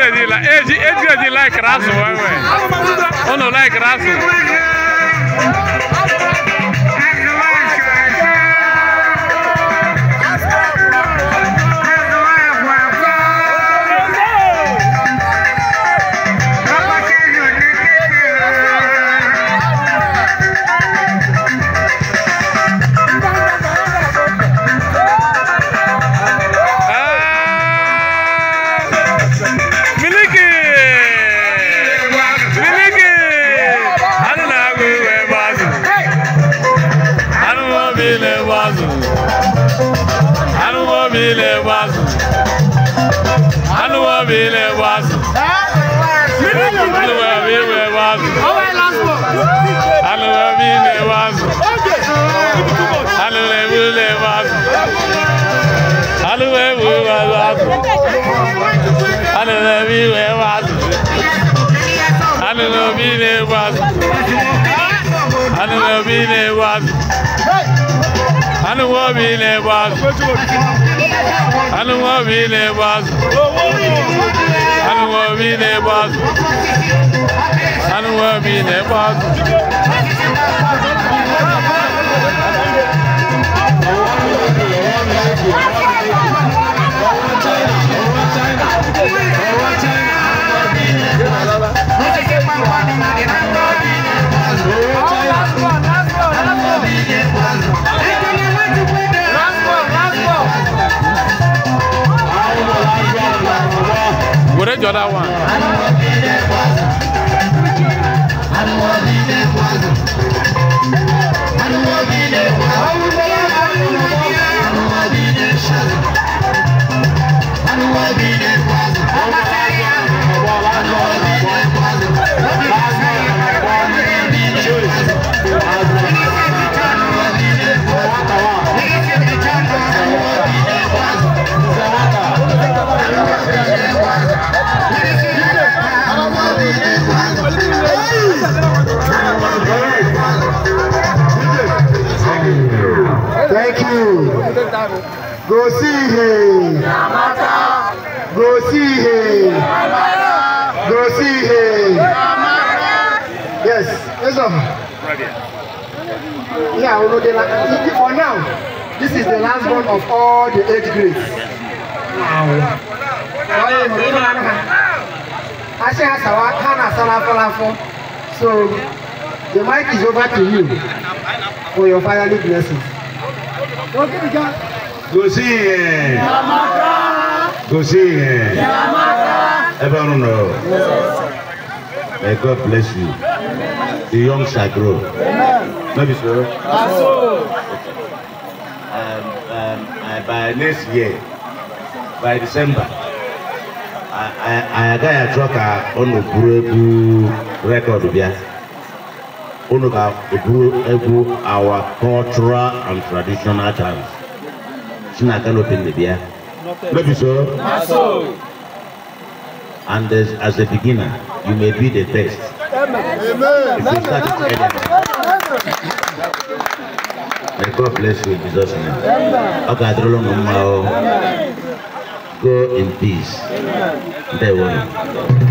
Edgar like rasu wewe. Ono like rasu. That one. Thank you. Go see him. Go see him. Go see him. Yes, yes, sir. Yeah, for now, this is the last one of all the 8 grades. Wow. So, the mic is over to you for your final blessings. Go see him. Go see him. Everyone know. May God bless you. The young shall grow. Maybe so. By next year, by December, I got a truck on the record there. Our cultural and traditional chants. Maybe so. And as a beginner, you may be the best. Amen. If you start may God bless you in Jesus' name. Okay, go in peace. Amen.